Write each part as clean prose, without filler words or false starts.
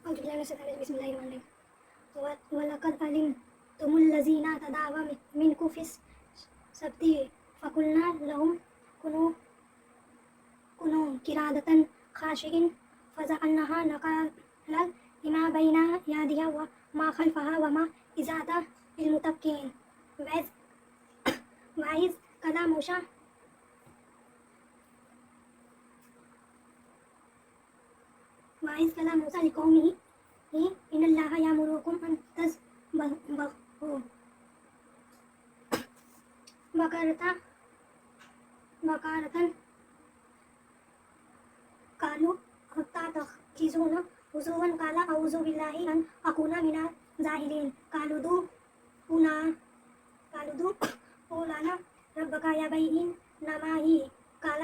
أعوذ بالله من الشيطان الرجيم بسم الله الرحمن الرحيم ولقد علمتم الذين اعتدوا منكم في السبت فقلنا لهم كونوا قردة خاسئين فجعلناها نكالا لما بين يديها وما خلفها وموعظة للمتقين وإذ قال موسى لقومه إن الله يأمركم أن تذبحوا بقرة قالوا أتتخذون هزوا قال أعوذ بالله أن أكون من الجاهلين قالوا ادع لنا ربك يبين ما هي قال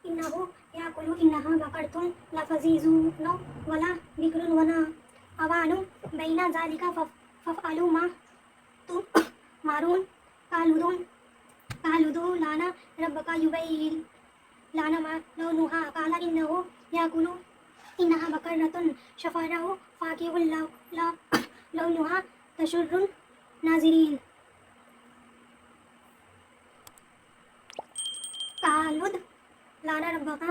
إنه يقول إنها بقرة لا فزيز ولا بكر ولا أوان بين ذلك فافعلوا ما تؤمرون قالوا ادع لنا ربك يبين لنا ما لونها قال إنه يقول إنها بقرة صفراء فاقع لونها تسر الناظرين قالوا ادع لنا ربك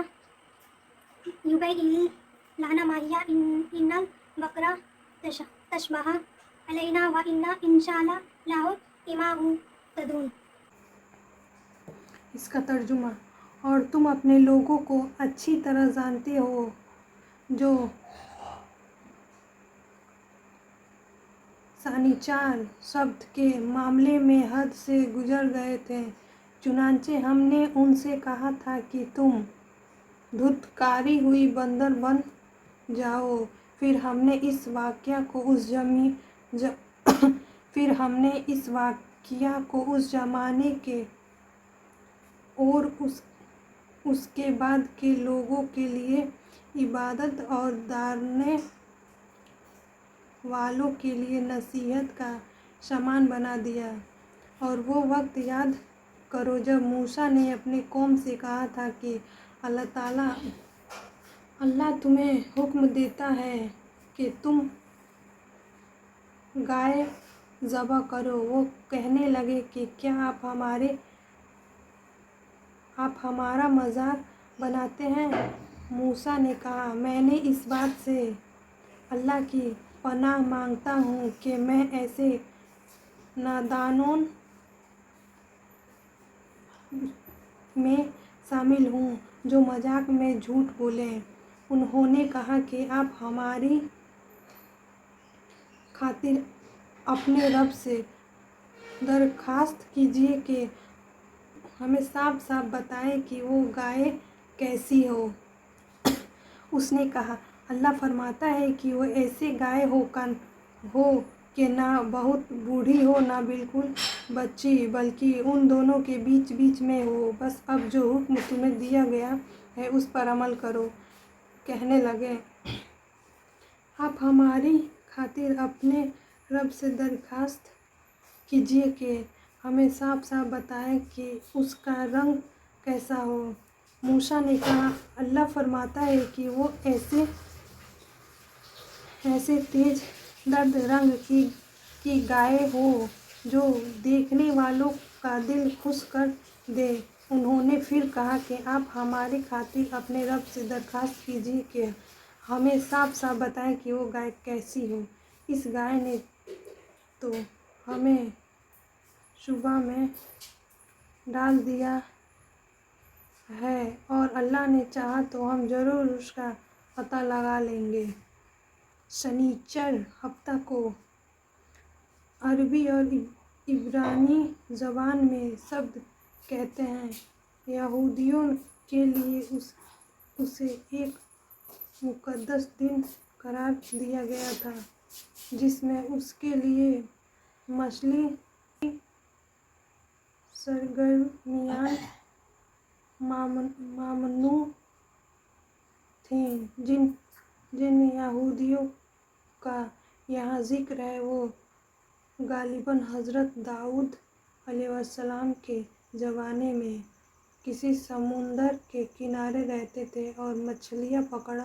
يبين لنا ما هي إن البقرة تشبه علينا وإنا إن شاء الله مهتدون۔ اس کا ترجمہ: اور تم اپنے لوگوں کو اچھی طرح جانتے ہو جو شنیچر سبت کے معاملے میں حد سے گزر گئے تھے، چنانچہ ہم نے ان سے کہا تھا کہ تم دھتکاری ہوئی بندر بن جاؤ۔ پھر ہم نے اس واقعہ کو اس زمانے کے اور اس کے بعد کے لوگوں کے لیے عبرت اور ڈرانے والوں کے لیے نصیحت کا سامان بنا دیا۔ اور وہ وقت یاد کرو جب موسیٰ نے اپنی قوم سے کہا تھا کہ اللہ تمہیں حکم دیتا ہے کہ تم گائے ذبح کرو۔ وہ کہنے لگے کہ کیا آپ ہمارا مذاق بناتے ہیں؟ موسیٰ نے کہا، میں نے اس بات سے اللہ کی پناہ مانگتا ہوں کہ میں ایسے نادانوں میں شامل ہوں جو مذاق میں جھوٹ بولیں۔ انہوں نے کہا کہ آپ ہماری خاطر اپنے رب سے درخواست کیجیے کہ ہمیں صاف صاف بتائے کہ وہ گائے کیسی ہو۔ اس نے کہا، اللہ فرماتا ہے کہ وہ ایسی گائے ہو کہ نہ بہت بوڑھی ہو نہ بالکل بچی، بلکہ ان دونوں کے بیچ میں ہو۔ بس اب جو حکم تمہیں دیا گیا ہے اس پر عمل کرو۔ کہنے لگے، آپ ہماری خاطر اپنے رب سے درخواست کیجیے کہ ہمیں صاف صاف بتائے کہ اس کا رنگ کیسا ہو۔ موسیٰ نے کہا، اللہ فرماتا ہے کہ وہ ایسے تیز درد رنگ کی گائے ہو جو دیکھنے والوں کا دل خوش کر دے۔ انہوں نے پھر کہا کہ آپ ہماری خاطر اپنے رب سے درخواست کیجیے کہ ہمیں صاف صاف بتائے کہ وہ گائے کیسی ہو۔ اس گائے نے تو ہمیں شبہ میں ڈال دیا ہے اور اللہ نے چاہا تو ہم ضرور اس کا پتہ لگا لیں گے۔ شنیچر ہفتہ کو عربی اور عبرانی زبان میں سبت کہتے ہیں۔ یہودیوں کے لیے اسے ایک مقدس دن قرار دیا گیا تھا جس میں اس کے لیے مسلح سرگرمیاں ممنوع تھیں۔ جن یہودیوں کا یہاں ذکر ہے وہ غالباً حضرت داؤد علیہ السلام کے زمانے میں کسی سمندر کے کنارے رہتے تھے اور مچھلیاں پکڑا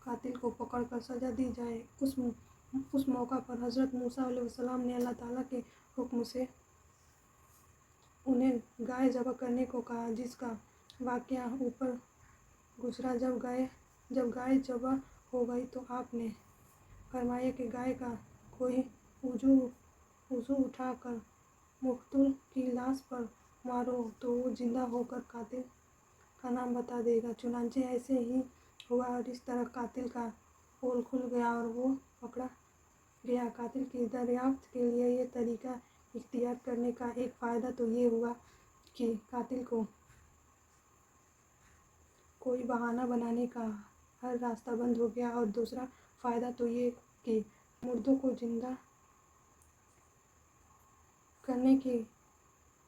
قاتل کو پکڑ کر سزا دی جائے۔ اس موقع پر حضرت موسیٰ علیہ السلام نے اللہ تعالیٰ کے حکم سے انہیں گائے ذبح کرنے کو کہا، جس کا واقعہ اوپر گزرا۔ جب گائے ذبح ہو گئی تو آپ نے فرمایا کہ گائے کا کوئی عضو اٹھا کر مقتول کی لاش پر مارو تو وہ زندہ ہو کر قاتل کا نام بتا دے گا۔ چنانچہ ایسے ہی ہوا اور اس طرح قاتل کا پول کھل گیا اور وہ پکڑا گیا۔ قاتل کی دریافت کے لیے یہ طریقہ اختیار کرنے کا ایک فائدہ تو یہ ہوا کہ قاتل کو کوئی بہانہ بنانے کا ہر راستہ بند ہو گیا، اور دوسرا فائدہ تو یہ کہ مردوں کو زندہ کرنے کی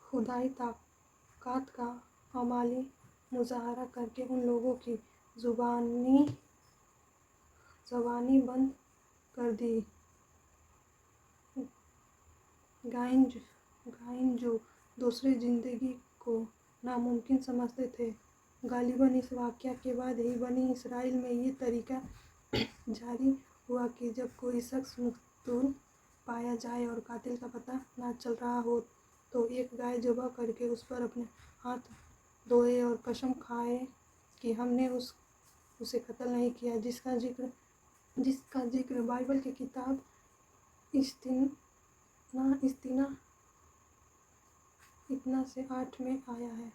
خدائی طاقت کا عملی مظاہرہ کر کے ان لوگوں کی زبانیں بند کر دی گئیں جو دوسری زندگی کو ناممکن سمجھتے تھے۔ غالباً اس واقعہ کے بعد ہی بنی اسرائیل میں یہ طریقہ جاری ہوا کہ جب کوئی شخص مقتول پایا جائے اور قاتل کا پتہ نہ چل رہا ہو تو ایک گائے ذبح کر کے اس پر اپنے ہاتھ دھوئے اور قسم کھائے کہ ہم نے اسے قتل نہیں کیا، جس کا ذکر بائبل کی کتاب استثنا سے 8 میں آیا ہے۔